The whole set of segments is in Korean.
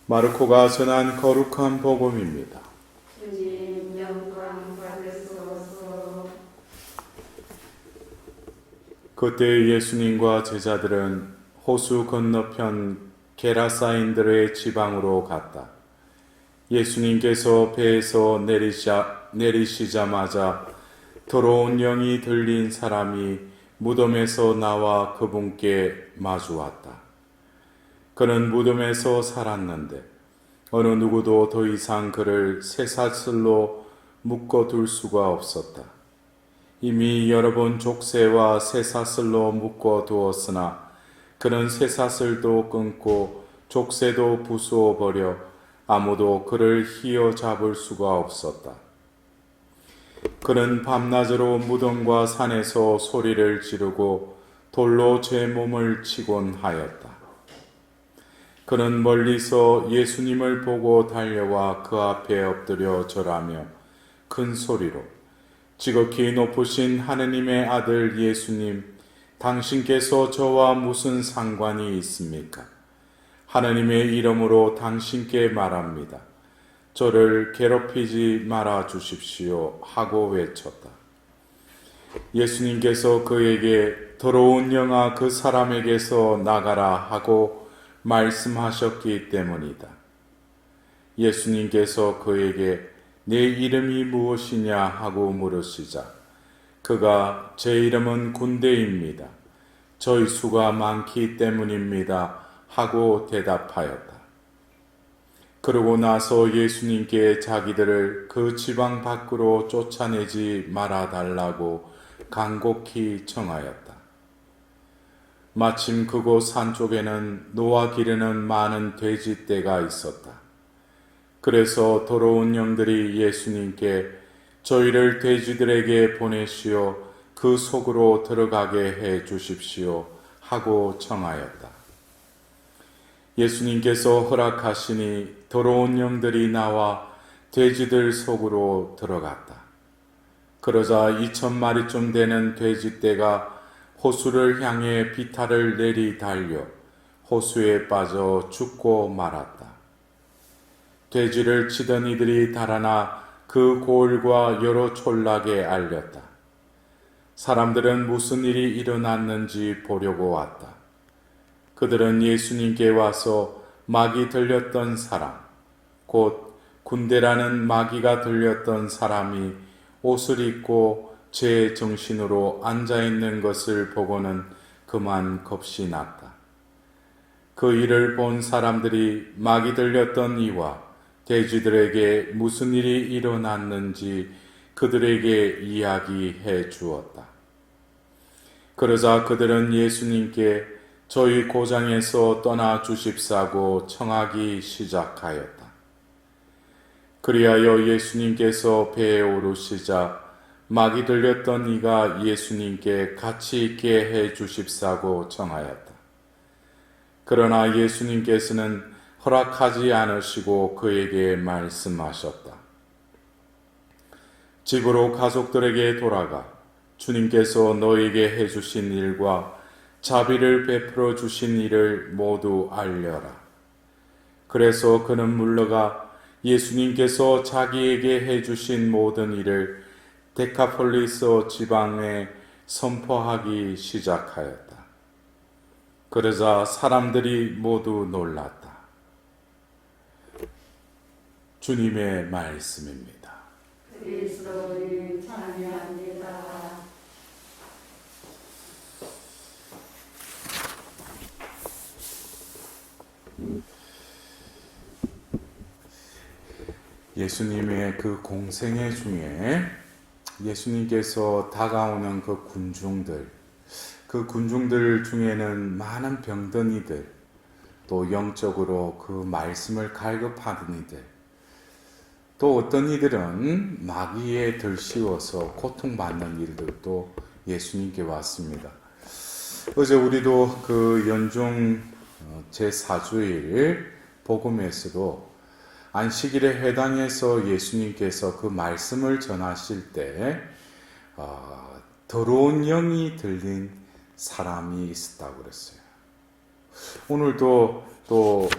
마르코가 전한 거룩한 복음입니다. 주님 영광 받으소서. 그때 예수님과 제자들은 호수 건너편 게라사인들의 지방으로 갔다. 예수님께서 배에서 내리시자마자 더러운 영이 들린 사람이 무덤에서 나와 그분께 마주 왔다. 그는 무덤에서 살았는데 어느 누구도 더 이상 그를 쇠사슬로 묶어둘 수가 없었다. 이미 여러 번 족쇄와 쇠사슬로 묶어두었으나 그는 쇠사슬도 끊고 족쇄도 부수어 버려 아무도 그를 휘어잡을 수가 없었다. 그는 밤낮으로 무덤과 산에서 소리를 지르고 돌로 제 몸을 치곤 하였다. 그는 멀리서 예수님을 보고 달려와 그 앞에 엎드려 절하며 큰 소리로 지극히 높으신 하느님의 아들 예수님, 당신께서 저와 무슨 상관이 있습니까? 하느님의 이름으로 당신께 말합니다. 저를 괴롭히지 말아 주십시오 하고 외쳤다. 예수님께서 그에게 더러운 영아 그 사람에게서 나가라 하고 말씀하셨기 때문이다. 예수님께서 그에게 내 이름이 무엇이냐 하고 물으시자 그가 제 이름은 군대입니다. 저희 수가 많기 때문입니다 하고 대답하였다. 그러고 나서 예수님께 자기들을 그 지방 밖으로 쫓아내지 말아달라고 간곡히 청하였다. 마침 그곳 산 쪽에는 노아 기르는 많은 돼지떼가 있었다. 그래서 더러운 영들이 예수님께 저희를 돼지들에게 보내시어 그 속으로 들어가게 해 주십시오 하고 청하였다. 예수님께서 허락하시니 더러운 영들이 나와 돼지들 속으로 들어갔다. 그러자 2,000마리쯤 되는 돼지떼가 호수를 향해 비탈을 내리달려 호수에 빠져 죽고 말았다. 돼지를 치던 이들이 달아나 그 고을과 여러 촌락에 알렸다. 사람들은 무슨 일이 일어났는지 보려고 왔다. 그들은 예수님께 와서 마귀 들렸던 사람, 곧 군대라는 마귀가 들렸던 사람이 옷을 입고 제 정신으로 앉아있는 것을 보고는 그만 겁이 났다. 그 일을 본 사람들이 마귀 들렸던 이와 돼지들에게 무슨 일이 일어났는지 그들에게 이야기해 주었다. 그러자 그들은 예수님께 저희 고장에서 떠나 주십사고 청하기 시작하였다. 그리하여 예수님께서 배에 오르시자 마귀 들렸던 이가 예수님께 같이 있게 해 주십사고 청하였다. 그러나 예수님께서는 허락하지 않으시고 그에게 말씀하셨다. 집으로 가족들에게 돌아가 주님께서 너에게 해주신 일과 자비를 베풀어 주신 일을 모두 알려라. 그래서 그는 물러가 예수님께서 자기에게 해주신 모든 일을 데카폴리스 지방에 선포하기 시작하였다. 그러자 사람들이 모두 놀랐다. 주님의 말씀입니다. 그리스도를 찬양합니다. 예수님의 그 공생애 중에 예수님께서 다가오는 그 군중들 중에는 많은 병든 이들, 또 영적으로 그 말씀을 갈급하는 이들, 또 어떤 이들은 마귀에 들씌워서 고통받는 일들도 예수님께 왔습니다. 어제 우리도 그 연중 제4주일 복음에서도 안식일에 해당해서 예수님께서 그 말씀을 전하실 때 더러운 영이 들린 사람이 있었다고 그랬어요. 오늘도 또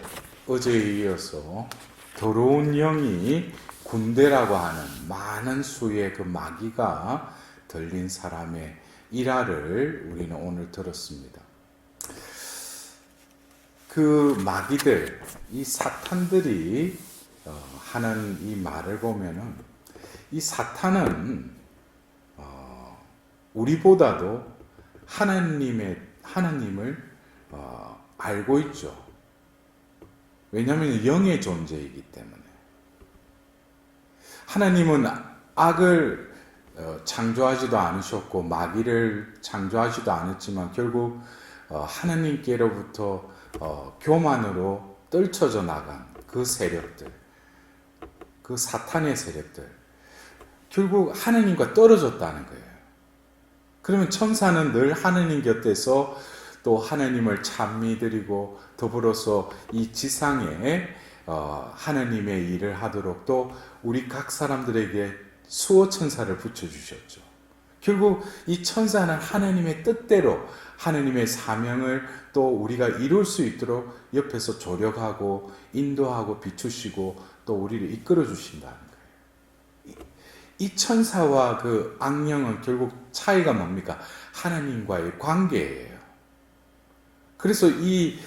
어제에 이어서 더러운 영이 군대라고 하는 많은 수의 그 마귀가 들린 사람의 일화를 우리는 오늘 들었습니다. 그 마귀들, 이 사탄들이 하는 이 말을 보면은 이 사탄은 우리보다도 하나님을 알고 있죠. 왜냐하면 영의 존재이기 때문에. 하나님은 악을 창조하지도 않으셨고 마귀를 창조하지도 않았지만 결국 하나님께로부터 교만으로 떨쳐져 나간 그 세력들, 그 사탄의 세력들, 결국 하나님과 떨어졌다는 거예요. 그러면 천사는 늘 하나님 곁에서 또 하나님을 찬미드리고 더불어서 이 지상에 하나님의 일을 하도록 또 우리 각 사람들에게 수호 천사를 붙여주셨죠. 결국 이 천사는 하나님의 뜻대로 하나님의 사명을 또 우리가 이룰 수 있도록 옆에서 조력하고 인도하고 비추시고 또 우리를 이끌어 주신다는 거예요. 이 천사와 그 악령은 결국 차이가 뭡니까? 하나님과의 관계예요. 그래서 이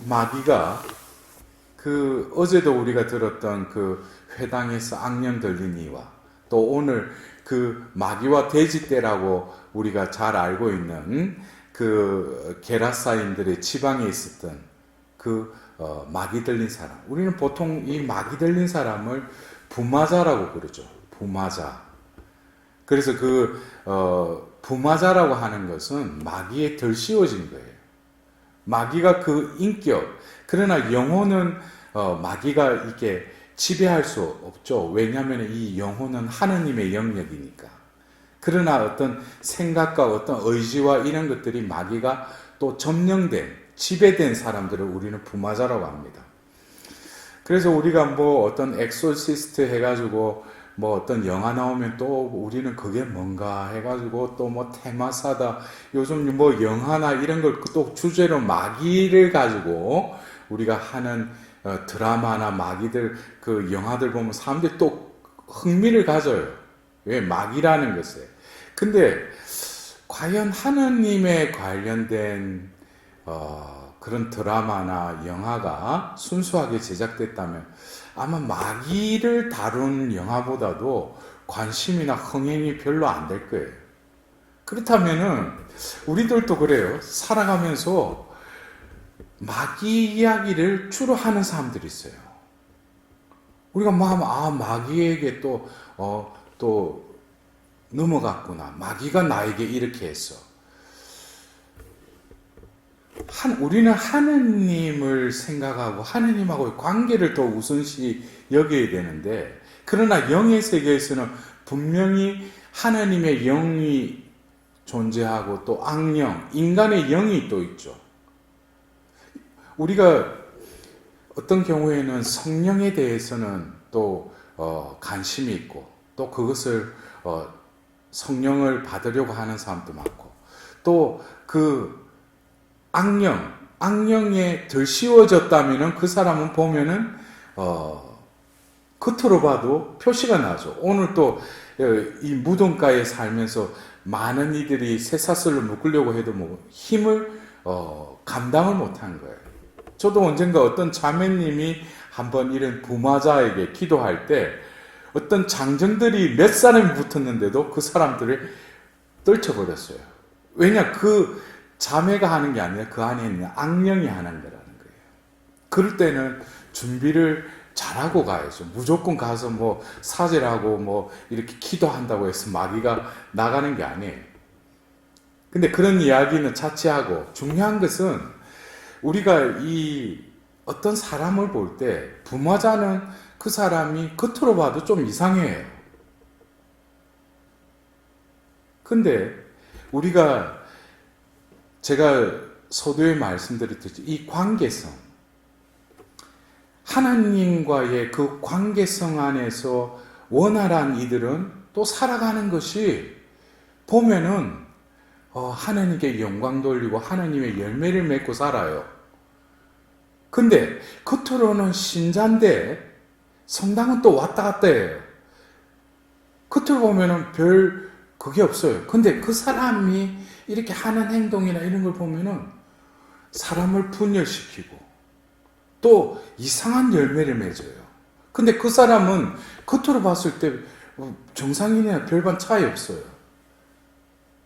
마귀가 그 어제도 우리가 들었던 그 회당에서 악령 들린 이와 또 오늘 그 마귀와 돼지 떼라고 우리가 잘 알고 있는 그 게라사인들의 지방에 있었던 그 마귀 들린 사람. 우리는 보통 이 마귀 들린 사람을 부마자라고 그러죠. 부마자. 그래서 그 부마자라고 하는 것은 마귀에 덜 씌워진 거예요. 마귀가 그 인격. 그러나 영혼은 마귀가 이렇게 지배할 수 없죠. 왜냐하면 이 영혼은 하느님의 영역이니까. 그러나 어떤 생각과 어떤 의지와 이런 것들이 마귀가 또 점령된, 지배된 사람들을 우리는 부마자라고 합니다. 그래서 우리가 뭐 어떤 엑소시스트 해가지고 뭐 어떤 영화 나오면 또 우리는 그게 뭔가 해가지고 또 뭐 테마사다. 요즘 뭐 영화나 이런 걸 또 주제로 마귀를 가지고 우리가 하는 드라마나 마귀들 그 영화들 보면 사람들이 또 흥미를 가져요. 왜? 마귀라는 것에. 근데 과연 하나님에 관련된 그런 드라마나 영화가 순수하게 제작됐다면 아마 마귀를 다룬 영화보다도 관심이나 흥행이 별로 안 될 거예요. 그렇다면은 우리들도 그래요. 살아가면서 마귀 이야기를 주로 하는 사람들이 있어요. 우리가 마귀에게 또 넘어갔구나. 마귀가 나에게 이렇게 했어. 우리는 하느님을 생각하고 하느님하고의 관계를 더 우선시 여겨야 되는데, 그러나 영의 세계에서는 분명히 하나님의 영이 존재하고 또 악령, 인간의 영이 또 있죠. 우리가 어떤 경우에는 성령에 대해서는 또 관심이 있고 또 그것을 성령을 받으려고 하는 사람도 많고 또 그 악령에 덜 씌워졌다면은 그 사람은 보면은 겉으로 봐도 표시가 나죠. 오늘 또 이 무덤가에 살면서 많은 이들이 쇠사슬로 묶으려고 해도 뭐 힘을 감당을 못한 거예요. 저도 언젠가 어떤 자매님이 한번 이런 부마자에게 기도할 때 어떤 장정들이 몇 사람이 붙었는데도 그 사람들을 떨쳐버렸어요. 왜냐? 그 자매가 하는 게 아니라 그 안에 있는 악령이 하는 거라는 거예요. 그럴 때는 준비를 잘하고 가야죠. 무조건 가서 뭐 사죄하고 뭐 이렇게 기도한다고 해서 마귀가 나가는 게 아니에요. 근데 그런 이야기는 차치하고 중요한 것은 우리가 이 어떤 사람을 볼 때 부마자는 그 사람이 겉으로 봐도 좀 이상해요. 근데 제가 서두에 말씀드렸듯이 이 관계성, 하나님과의 그 관계성 안에서 원활한 이들은 또 살아가는 것이 보면은 하나님께 영광 돌리고 하나님의 열매를 맺고 살아요. 근데 겉으로는 신자인데 성당은 또 왔다 갔다 해요. 겉으로 보면은 별 그게 없어요. 근데 그 사람이 이렇게 하는 행동이나 이런 걸 보면은 사람을 분열시키고 또 이상한 열매를 맺어요. 근데 그 사람은 겉으로 봤을 때 정상인이나 별반 차이 없어요.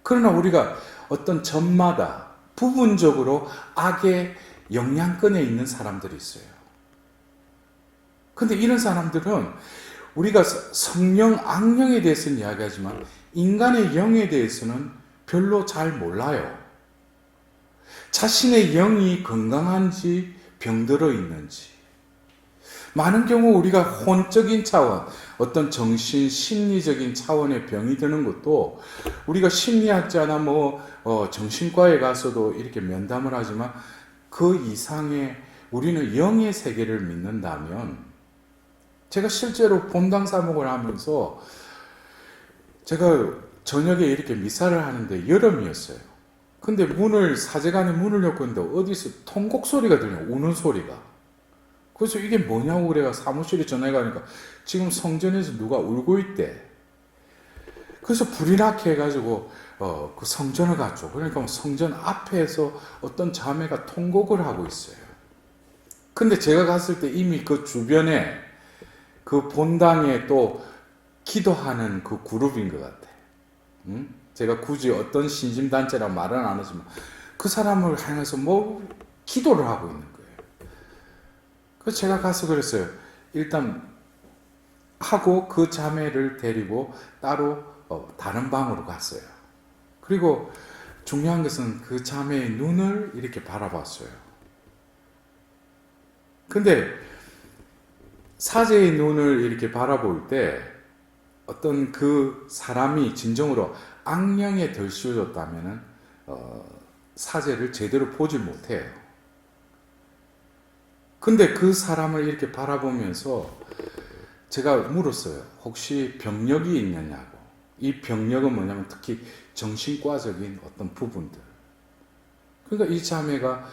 그러나 우리가 어떤 점마다 부분적으로 악의 영향권에 있는 사람들이 있어요. 근데 이런 사람들은 우리가 성령, 악령에 대해서는 이야기하지만 인간의 영에 대해서는 별로 잘 몰라요. 자신의 영이 건강한지 병들어 있는지. 많은 경우 우리가 혼적인 차원, 어떤 정신, 심리적인 차원의 병이 드는 것도 우리가 심리학자나 정신과에 가서도 이렇게 면담을 하지만 그 이상의 우리는 영의 세계를 믿는다면 제가 실제로 본당 사목을 하면서 제가 저녁에 이렇게 미사를 하는데 여름이었어요. 근데 사제관에 문을 열고 있는데 어디서 통곡 소리가 들려요. 우는 소리가. 그래서 이게 뭐냐고 그래가 사무실에 전화해 가니까 지금 성전에서 누가 울고 있대. 그래서 불이 나게 해가지고 그 성전을 갔죠. 그러니까 성전 앞에서 어떤 자매가 통곡을 하고 있어요. 근데 제가 갔을 때 이미 그 주변에 그 본당에 또 기도하는 그 그룹인 것 같아. 제가 굳이 어떤 신심단체라고 말은 안 하지만 그 사람을 향해서 기도를 하고 있는 거예요. 그래서 제가 가서 그랬어요. 일단 하고 그 자매를 데리고 따로 다른 방으로 갔어요. 그리고 중요한 것은 그 자매의 눈을 이렇게 바라봤어요. 근데 사제의 눈을 이렇게 바라볼 때 어떤 그 사람이 진정으로 악령에 덜씌워졌다면 사제를 제대로 보지 못해요. 근데 그 사람을 이렇게 바라보면서 제가 물었어요. 혹시 병력이 있느냐고. 이 병력은 뭐냐면 특히 정신과적인 어떤 부분들. 그러니까 이 자매가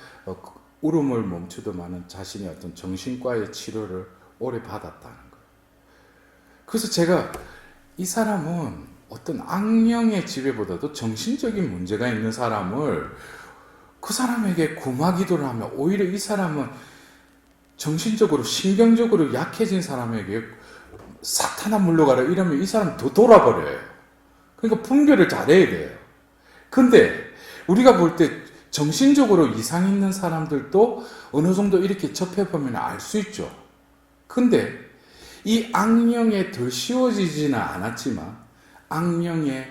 울음을 멈추더만은 자신의 어떤 정신과의 치료를 오래 받았다는 거예요. 그래서 제가 이 사람은 어떤 악령의 지배보다도 정신적인 문제가 있는 사람을 그 사람에게 구마 기도를 하면 오히려 이 사람은 정신적으로 신경적으로 약해진 사람에게 사탄아 물러가라 이러면 이 사람 더 돌아버려요. 그러니까 분별을 잘해야 돼요. 근데 우리가 볼 때 정신적으로 이상 있는 사람들도 어느 정도 이렇게 접해보면 알 수 있죠. 근데 이 악령에 덜 씌워지지는 않았지만 악령에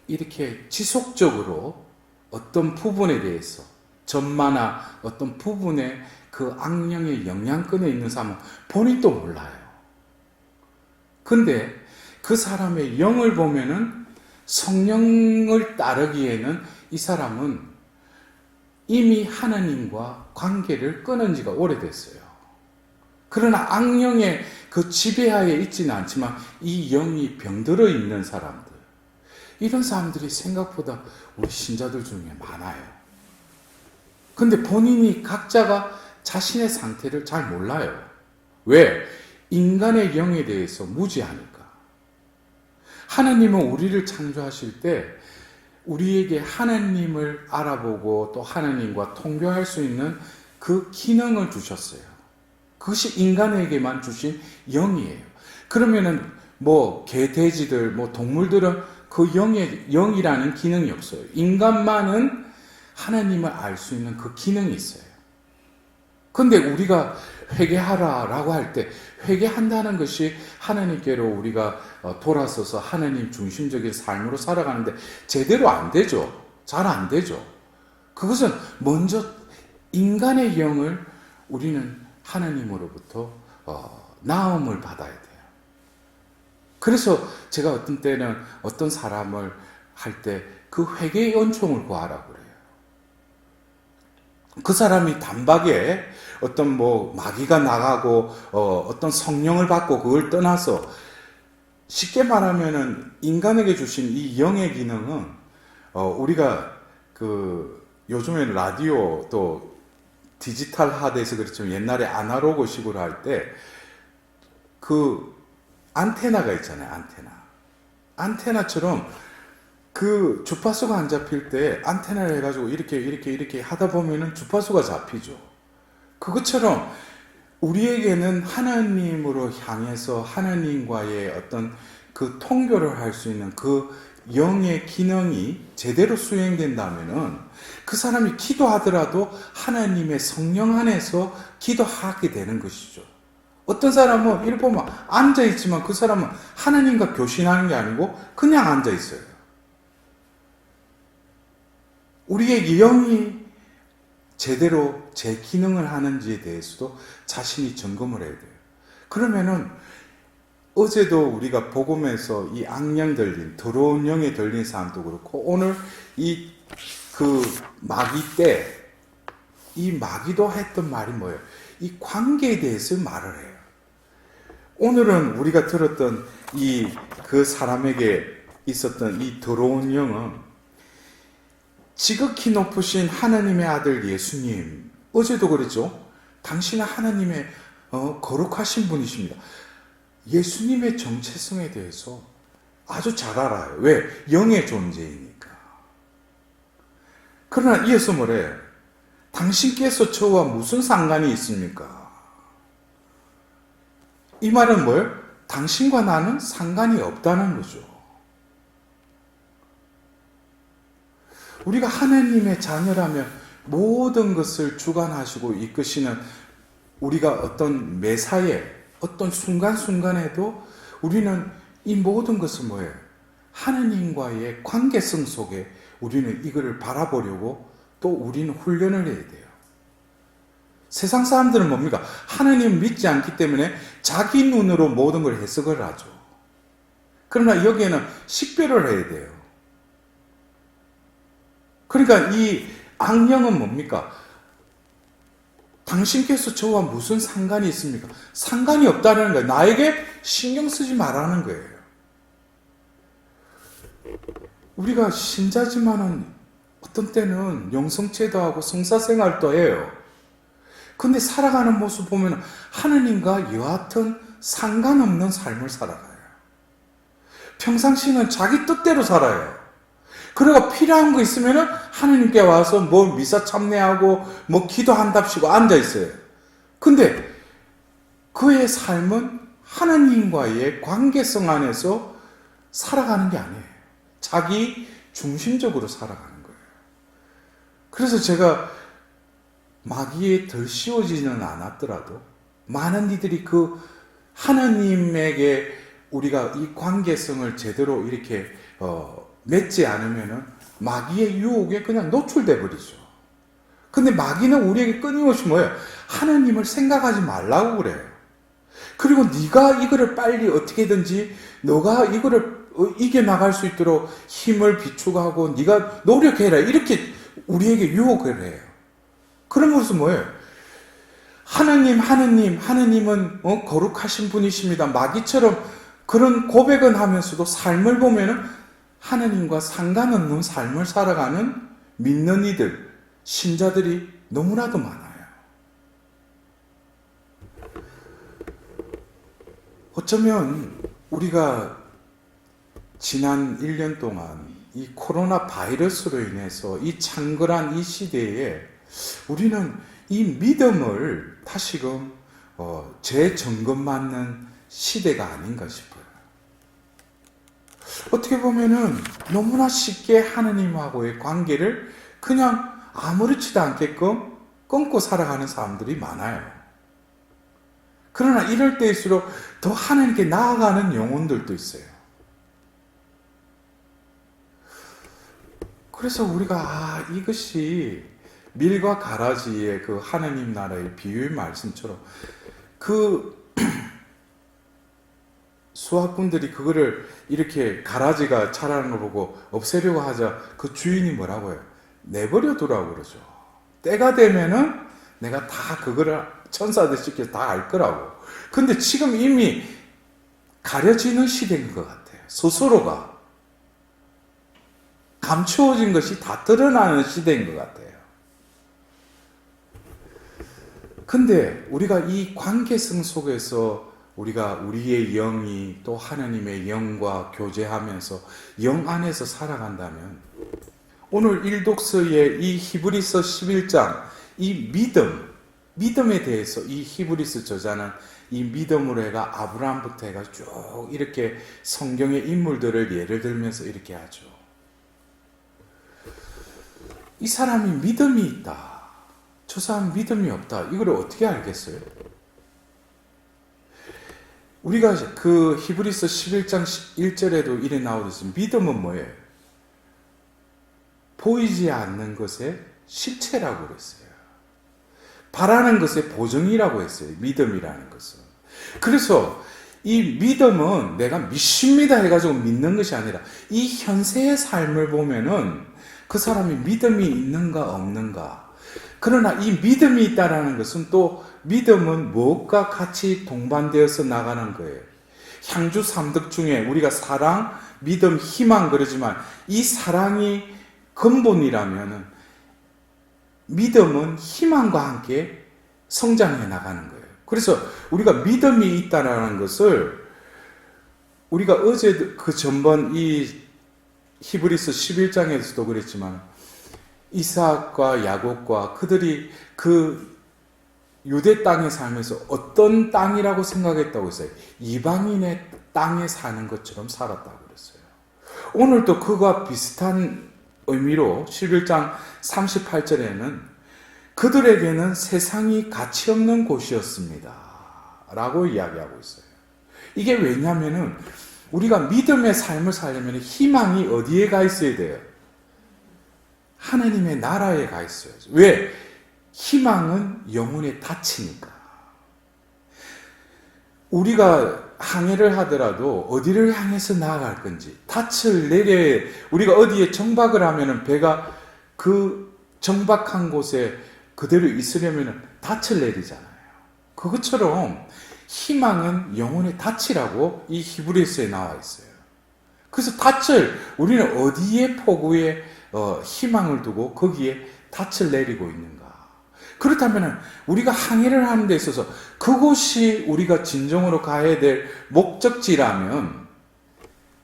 이렇게 지속적으로 어떤 부분에 대해서 전마나 어떤 부분에 그 악령의 영향권에 있는 사람은 본인도 몰라요. 근데 그 사람의 영을 보면은 성령을 따르기에는 이 사람은 이미 하나님과 관계를 끊은 지가 오래됐어요. 그러나 악령의 그 지배하에 있지는 않지만 이 영이 병들어 있는 사람들, 이런 사람들이 생각보다 우리 신자들 중에 많아요. 근데 본인이 각자가 자신의 상태를 잘 몰라요. 왜? 인간의 영에 대해서 무지하니까. 하나님은 우리를 창조하실 때 우리에게 하나님을 알아보고 또 하나님과 통교할 수 있는 그 기능을 주셨어요. 그것이 인간에게만 주신 영이에요. 그러면은 개, 돼지들, 동물들은 그 영이라는 기능이 없어요. 인간만은 하나님을 알 수 있는 그 기능이 있어요. 근데 우리가 회개하라라고 할 때 회개한다는 것이 하나님께로 우리가 돌아서서 하나님 중심적인 삶으로 살아가는데 제대로 안 되죠. 잘 안 되죠. 그것은 먼저 인간의 영을 우리는 하나님으로부터 나음을 받아야 돼요. 그래서 제가 어떤 때는 어떤 사람을 할 때 그 회개의 은총을 구하라고 그래요. 그 사람이 단박에 어떤 마귀가 나가고 어떤 성령을 받고 그걸 떠나서 쉽게 말하면은 인간에게 주신 이 영의 기능은 우리가 요즘에 라디오 또 디지털화돼서 그렇지만 옛날에 아날로그식으로 할 때 그 안테나가 있잖아요. 안테나처럼 그 주파수가 안 잡힐 때 안테나를 해가지고 이렇게 하다 보면은 주파수가 잡히죠. 그것처럼 우리에게는 하나님으로 향해서 하나님과의 어떤 그 통교를 할 수 있는 그 영의 기능이 제대로 수행된다면은 그 사람이 기도하더라도 하나님의 성령 안에서 기도하게 되는 것이죠. 어떤 사람은 이렇게 보면 앉아있지만 그 사람은 하나님과 교신하는 게 아니고 그냥 앉아있어요. 우리의 영이 제대로 제 기능을 하는지에 대해서도 자신이 점검을 해야 돼요. 그러면은 어제도 우리가 복음에서 이 악령 들린, 더러운 영에 들린 사람도 그렇고 오늘 이 그 마귀 때 이 마귀도 했던 말이 뭐예요? 이 관계에 대해서 말을 해요. 오늘은 우리가 들었던 이 그 사람에게 있었던 이 더러운 영은 지극히 높으신 하나님의 아들 예수님, 어제도 그랬죠? 당신은 하나님의 거룩하신 분이십니다. 예수님의 정체성에 대해서 아주 잘 알아요. 왜? 영의 존재이니까. 그러나 이어서 뭐래요? 당신께서 저와 무슨 상관이 있습니까? 이 말은 뭐예요? 당신과 나는 상관이 없다는 거죠. 우리가 하나님의 자녀라면 모든 것을 주관하시고 이끄시는 우리가 어떤 매사에 어떤 순간순간에도 우리는 이 모든 것을 뭐예요? 하나님과의 관계성 속에 우리는 이거를 바라보려고 또 우리는 훈련을 해야 돼요. 세상 사람들은 뭡니까? 하나님 믿지 않기 때문에 자기 눈으로 모든 걸 해석을 하죠. 그러나 여기에는 식별을 해야 돼요. 그러니까 이 악령은 뭡니까? 당신께서 저와 무슨 상관이 있습니까? 상관이 없다는 거예요. 나에게 신경 쓰지 말라는 거예요. 우리가 신자지만은 어떤 때는 영성체도 하고 성사생활도 해요. 근데 살아가는 모습 보면 하나님과 여하튼 상관없는 삶을 살아가요. 평상시는 자기 뜻대로 살아요. 그리고 필요한 거 있으면은 하나님께 와서 뭐 미사 참내하고 뭐 기도한답시고 앉아있어요. 근데 그의 삶은 하나님과의 관계성 안에서 살아가는 게 아니에요. 자기 중심적으로 살아가는 거예요. 그래서 제가 마귀에 덜 씌워지지는 않았더라도 많은 이들이 그 하나님에게 우리가 이 관계성을 제대로 이렇게 맺지 않으면은 마귀의 유혹에 그냥 노출돼 버리죠. 근데 마귀는 우리에게 끊임없이 뭐예요? 하나님을 생각하지 말라고 그래요. 그리고 네가 이거를 빨리 어떻게든지 너가 이거를 이겨나갈 수 있도록 힘을 비축하고 네가 노력해라 이렇게 우리에게 유혹을 해요. 그럼으로써 뭐예요? 하나님은 거룩하신 분이십니다. 마귀처럼 그런 고백은 하면서도 삶을 보면은 하나님과 상관없는 삶을 살아가는 믿는 이들, 신자들이 너무나도 많아요. 어쩌면 우리가 지난 1년 동안 이 코로나 바이러스로 인해서 이 창궐한 이 시대에 우리는 이 믿음을 다시금 재점검받는 시대가 아닌가 싶어요. 어떻게 보면은 너무나 쉽게 하나님하고의 관계를 그냥 아무렇지도 않게끔 끊고 살아가는 사람들이 많아요. 그러나 이럴 때일수록 더 하나님께 나아가는 영혼들도 있어요. 그래서 우리가 이것이 밀과 가라지의 그 하나님 나라의 비유의 말씀처럼 그 수학군들이 그거를 이렇게 가라지가 자라는 걸 보고 없애려고 하자 그 주인이 뭐라고 해요? 내버려 두라고 그러죠. 때가 되면은 내가 다 그거를 천사들 시켜서 다 알 거라고. 근데 지금 이미 가려지는 시대인 것 같아요. 스스로가 감추어진 것이 다 드러나는 시대인 것 같아요. 근데 우리가 이 관계성 속에서 우리가 우리의 영이 또 하나님의 영과 교제하면서 영 안에서 살아간다면 오늘 일독서의 이 히브리서 11장 이 믿음에 대해서 이 히브리서 저자는 이 믿음으로 해가 아브라함부터 해가 쭉 이렇게 성경의 인물들을 예를 들면서 이렇게 하죠. 이 사람이 믿음이 있다. 저 사람 믿음이 없다. 이걸 어떻게 알겠어요? 우리가 그 히브리서 11장 1절에도 이래 나오듯이 믿음은 뭐예요? 보이지 않는 것의 실체라고 그랬어요. 바라는 것의 보증이라고 했어요. 믿음이라는 것은. 그래서 이 믿음은 내가 믿습니다 해가지고 믿는 것이 아니라 이 현세의 삶을 보면은 그 사람이 믿음이 있는가 없는가. 그러나 이 믿음이 있다라는 것은 또 믿음은 무엇과 같이 동반되어서 나가는 거예요. 향주 3득 중에 우리가 사랑, 믿음, 희망 그러지만 이 사랑이 근본이라면은 믿음은 희망과 함께 성장해 나가는 거예요. 그래서 우리가 믿음이 있다라는 것을 우리가 어제 그 전번 이 히브리서 11장에서도 그랬지만 이삭과 야곱과 그들이 그 유대 땅에 살면서 어떤 땅이라고 생각했다고 했어요? 이방인의 땅에 사는 것처럼 살았다고 그랬어요. 오늘도 그와 비슷한 의미로 11장 38절에는 그들에게는 세상이 가치 없는 곳이었습니다. 라고 이야기하고 있어요. 이게 왜냐면은 우리가 믿음의 삶을 살려면 희망이 어디에 가 있어야 돼요? 하나님의 나라에 가 있어야죠. 왜? 희망은 영혼의 닻이니까. 우리가 항해를 하더라도 어디를 향해서 나아갈 건지 닻을 내려 우리가 어디에 정박을 하면은 배가 그 정박한 곳에 그대로 있으려면은 닻을 내리잖아요. 그것처럼 희망은 영혼의 닻이라고 이 히브리서에 나와 있어요. 그래서 닻을 우리는 어디에 포구에 희망을 두고 거기에 닻을 내리고 있는가? 그렇다면 우리가 항해를 하는 데 있어서 그곳이 우리가 진정으로 가야 될 목적지라면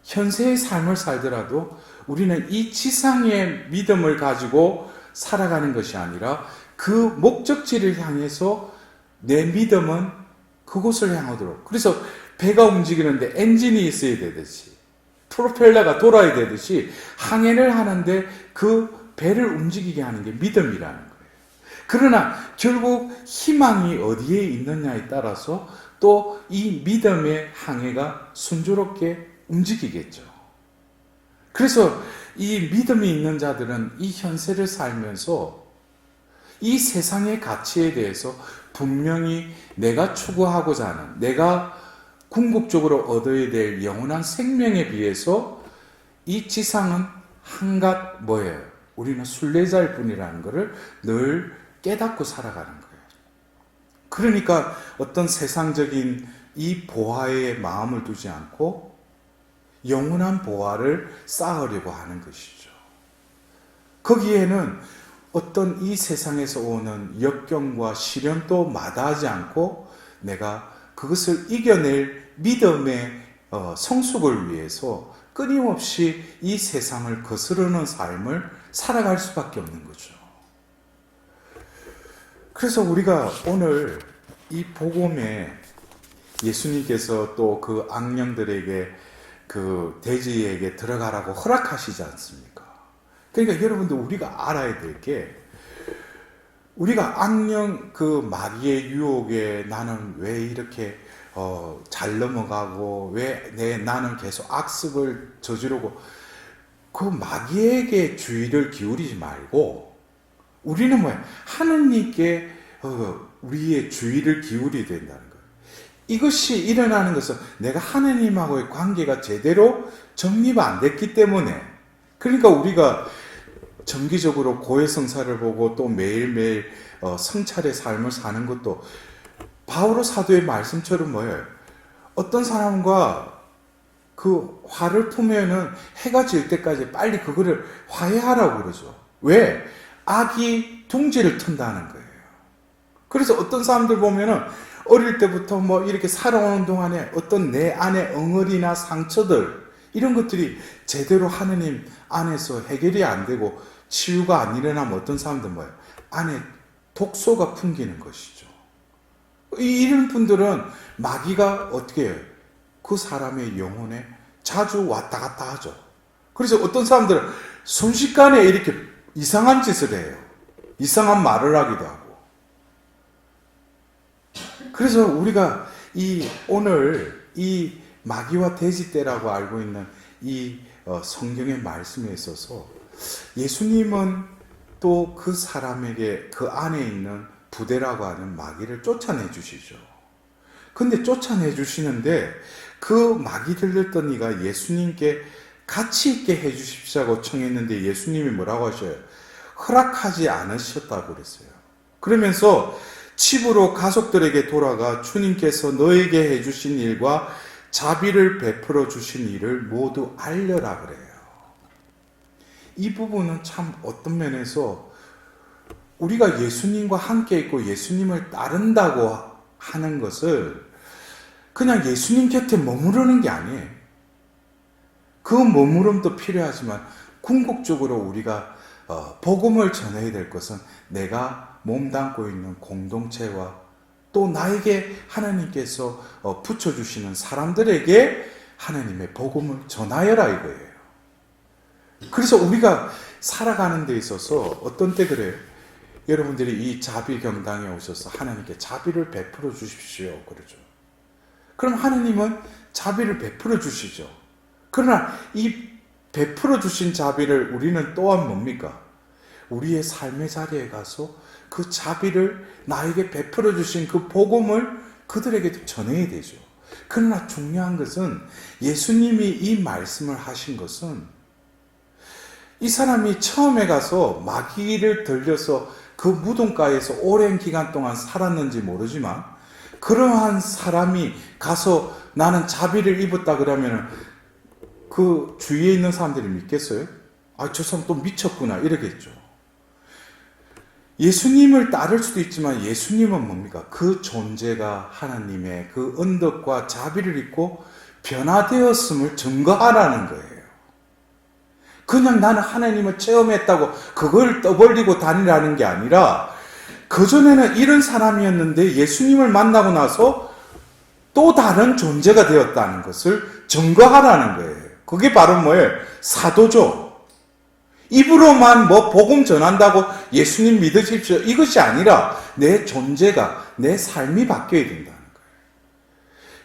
현세의 삶을 살더라도 우리는 이 지상의 믿음을 가지고 살아가는 것이 아니라 그 목적지를 향해서 내 믿음은 그곳을 향하도록. 그래서 배가 움직이는데 엔진이 있어야 되듯이 프로펠러가 돌아야 되듯이 항해를 하는데 그 배를 움직이게 하는 게 믿음이라는 거예요. 그러나 결국 희망이 어디에 있느냐에 따라서 또 이 믿음의 항해가 순조롭게 움직이겠죠. 그래서 이 믿음이 있는 자들은 이 현세를 살면서 이 세상의 가치에 대해서 분명히 내가 추구하고자 하는, 내가 궁극적으로 얻어야 될 영원한 생명에 비해서 이 지상은 한갓 뭐예요? 우리는 순례자일 뿐이라는 것을 늘 깨닫고 살아가는 거예요. 그러니까 어떤 세상적인 이 보화에 마음을 두지 않고 영원한 보화를 쌓으려고 하는 것이죠. 거기에는 어떤 이 세상에서 오는 역경과 시련도 마다하지 않고 내가 그것을 이겨낼 믿음의 성숙을 위해서 끊임없이 이 세상을 거스르는 삶을 살아갈 수밖에 없는 거죠. 그래서 우리가 오늘 이 복음에 예수님께서 또 그 악령들에게 그 돼지에게 들어가라고 허락하시지 않습니까? 그러니까 여러분들 우리가 알아야 될 게 우리가 악령 그 마귀의 유혹에 나는 왜 이렇게 잘 넘어가고 왜 나는 계속 악습을 저지르고 그 마귀에게 주의를 기울이지 말고 우리는 뭐야? 하느님께 우리의 주의를 기울여야 된다는 거예요. 이것이 일어나는 것은 내가 하느님하고의 관계가 제대로 정리가 안 됐기 때문에 그러니까 우리가 정기적으로 고해성사를 보고 또 매일매일 성찰의 삶을 사는 것도 바오로 사도의 말씀처럼 뭐예요? 어떤 사람과 그 화를 품으면은 해가 질 때까지 빨리 그거를 화해하라고 그러죠. 왜? 악이 둥지를 튼다는 거예요. 그래서 어떤 사람들 보면은 어릴 때부터 뭐 이렇게 살아오는 동안에 어떤 내 안의 엉어리나 상처들, 이런 것들이 제대로 하느님 안에서 해결이 안 되고 치유가 안 일어나면 어떤 사람들 뭐예요? 안에 독소가 풍기는 것이죠. 이런 분들은 마귀가 어떻게 해요? 그 사람의 영혼에 자주 왔다 갔다 하죠. 그래서 어떤 사람들은 순식간에 이렇게 이상한 짓을 해요. 이상한 말을 하기도 하고. 그래서 우리가 오늘 이 마귀와 돼지떼라고 알고 있는 이 성경의 말씀에 있어서 예수님은 또 그 사람에게 그 안에 있는 부대라고 하는 마귀를 쫓아내 주시죠. 근데 쫓아내 주시는데 그 마귀 들렸던 이가 예수님께 같이 있게 해 주십시오 청했는데 예수님이 뭐라고 하셔요? 허락하지 않으셨다고 그랬어요. 그러면서 집으로 가족들에게 돌아가 주님께서 너에게 해주신 일과 자비를 베풀어 주신 일을 모두 알려라 그래요. 이 부분은 참 어떤 면에서 우리가 예수님과 함께 있고 예수님을 따른다고 하는 것을 그냥 예수님 곁에 머무르는 게 아니에요. 그 머무름도 필요하지만 궁극적으로 우리가 복음을 전해야 될 것은 내가 몸담고 있는 공동체와 또 나에게 하나님께서 붙여주시는 사람들에게 하나님의 복음을 전하여라 이거예요. 그래서 우리가 살아가는 데 있어서 어떤 때 그래요? 여러분들이 이 자비 경당에 오셔서 하나님께 자비를 베풀어 주십시오 그러죠. 그럼 하나님은 자비를 베풀어 주시죠. 그러나 이 베풀어 주신 자비를 우리는 또한 뭡니까? 우리의 삶의 자리에 가서 그 자비를 나에게 베풀어 주신 그 복음을 그들에게 전해야 되죠. 그러나 중요한 것은 예수님이 이 말씀을 하신 것은 이 사람이 처음에 가서 마귀를 들려서 그 무덤가에서 오랜 기간 동안 살았는지 모르지만 그러한 사람이 가서 나는 자비를 입었다 그러면 그 주위에 있는 사람들이 믿겠어요? 아, 저 사람 또 미쳤구나 이러겠죠. 예수님을 따를 수도 있지만 예수님은 뭡니까? 그 존재가 하나님의 그 언덕과 자비를 입고 변화되었음을 증거하라는 거예요. 그냥 나는 하나님을 체험했다고 그걸 떠벌리고 다니라는 게 아니라 그전에는 이런 사람이었는데 예수님을 만나고 나서 또 다른 존재가 되었다는 것을 증거하라는 거예요. 그게 바로 뭐예요? 사도죠. 입으로만 뭐 복음 전한다고 예수님 믿으십시오 이것이 아니라 내 존재가 내 삶이 바뀌어야 된다는 거예요.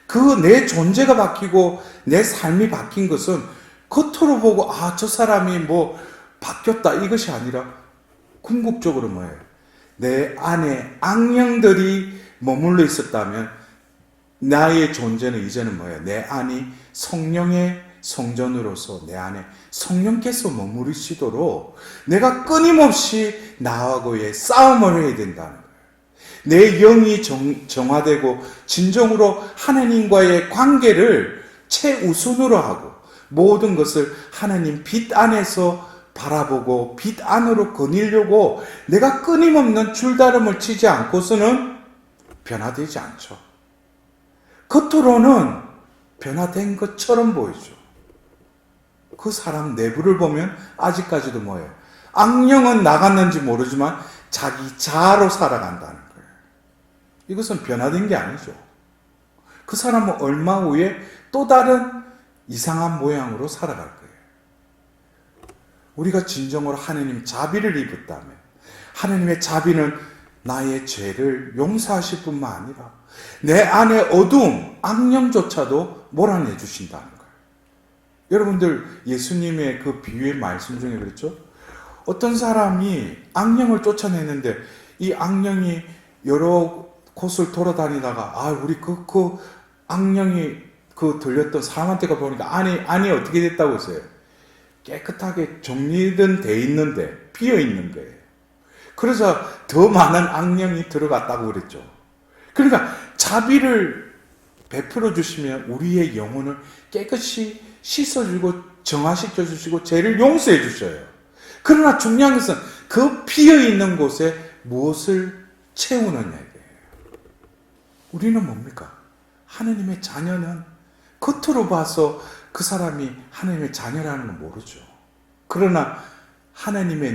그 내 존재가 바뀌고 내 삶이 바뀐 것은 겉으로 보고 아, 저 사람이 뭐 바뀌었다 이것이 아니라 궁극적으로 뭐예요? 내 안에 악령들이 머물러 있었다면 나의 존재는 이제는 뭐예요? 내 안이 성령의 성전으로서 내 안에 성령께서 머무르시도록 내가 끊임없이 나하고의 싸움을 해야 된다는 거예요. 내 영이 정화되고 진정으로 하나님과의 관계를 최우선으로 하고 모든 것을 하나님 빛 안에서 바라보고 빛 안으로 거닐려고 내가 끊임없는 줄다름을 치지 않고서는 변화되지 않죠. 겉으로는 변화된 것처럼 보이죠. 그 사람 내부를 보면 아직까지도 뭐예요? 악령은 나갔는지 모르지만 자기 자아로 살아간다는 거예요. 이것은 변화된 게 아니죠. 그 사람은 얼마 후에 또 다른 이상한 모양으로 살아갈 거예요. 우리가 진정으로 하나님 자비를 입었다면 하나님의 자비는 나의 죄를 용서하실 뿐만 아니라 내 안의 어두움, 악령조차도 몰아내 주신다는 거예요. 여러분들 예수님의 그 비유의 말씀 중에 그랬죠? 어떤 사람이 악령을 쫓아내는데 이 악령이 여러 곳을 돌아다니다가 아 우리 그 악령이 그 들렸던 사람한테 가보니까 안이 어떻게 됐다고 했어요? 깨끗하게 정리된 돼 있는데 비어 있는 거예요. 그래서 더 많은 악령이 들어갔다고 그랬죠. 그러니까 자비를 베풀어 주시면 우리의 영혼을 깨끗이 씻어주고 정화시켜 주시고 죄를 용서해 주셔요. 그러나 중요한 것은 그 비어 있는 곳에 무엇을 채우느냐예요. 우리는 뭡니까? 하나님의 자녀는 겉으로 봐서 그 사람이 하나님의 자녀라는 건 모르죠. 그러나 하나님의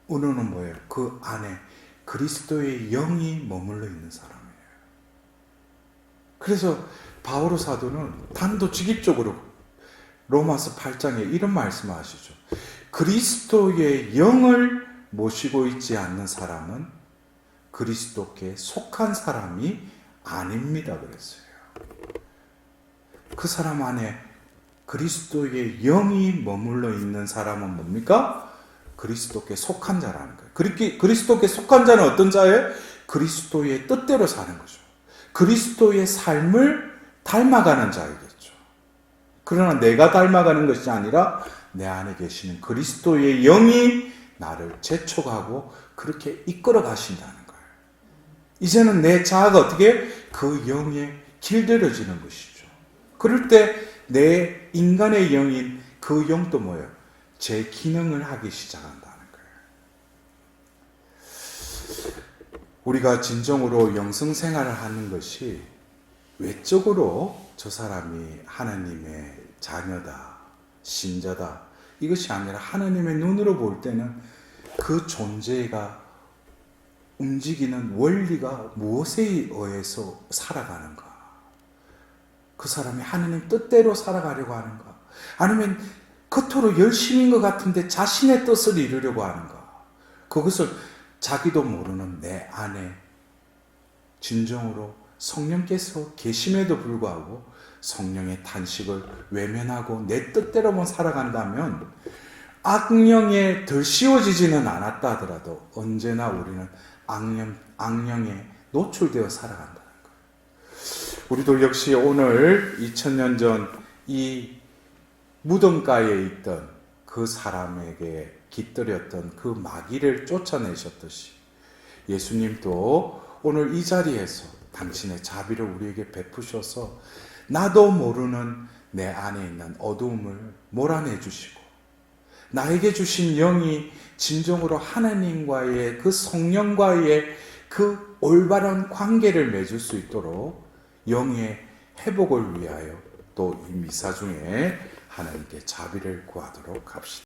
눈은 뭐예요? 그 안에 그리스도의 영이 머물러 있는 사람이에요. 그래서 바오로 사도는 단도직입적으로 로마서 8장에 이런 말씀을 하시죠. 그리스도의 영을 모시고 있지 않는 사람은 그리스도께 속한 사람이 아닙니다. 그랬어요. 그 사람 안에 그리스도의 영이 머물러 있는 사람은 뭡니까? 그리스도께 속한 자라는 거예요. 그리스도께 속한 자는 어떤 자예요? 그리스도의 뜻대로 사는 거죠. 그리스도의 삶을 닮아가는 자이겠죠. 그러나 내가 닮아가는 것이 아니라 내 안에 계시는 그리스도의 영이 나를 재촉하고 그렇게 이끌어 가신다는 거예요. 이제는 내 자아가 어떻게 그 영에 길들여지는 것이죠. 그럴 때 내 인간의 영인 그 영도 뭐예요? 제 기능을 하기 시작한다는 거예요. 우리가 진정으로 영성 생활을 하는 것이 외적으로 저 사람이 하나님의 자녀다, 신자다, 이것이 아니라 하나님의 눈으로 볼 때는 그 존재가 움직이는 원리가 무엇에 의해서 살아가는가? 그 사람이 하나님 뜻대로 살아가려고 하는가? 아니면 겉으로 열심인 것 같은데 자신의 뜻을 이루려고 하는가? 그것을 자기도 모르는 내 안에 진정으로 성령께서 계심에도 불구하고 성령의 탄식을 외면하고 내 뜻대로만 살아간다면 악령에 덜 씌워지지는 않았다 하더라도 언제나 우리는 악령에 노출되어 살아간다는 거예요. 우리도 역시 오늘 2000년 전 이 무덤가에 있던 그 사람에게 깃들였던 그 마귀를 쫓아내셨듯이 예수님도 오늘 이 자리에서 당신의 자비를 우리에게 베푸셔서 나도 모르는 내 안에 있는 어두움을 몰아내 주시고 나에게 주신 영이 진정으로 하나님과의 그 성령과의 그 올바른 관계를 맺을 수 있도록 영의 회복을 위하여 또 이 미사 중에 하나님께 자비를 구하도록 합시다.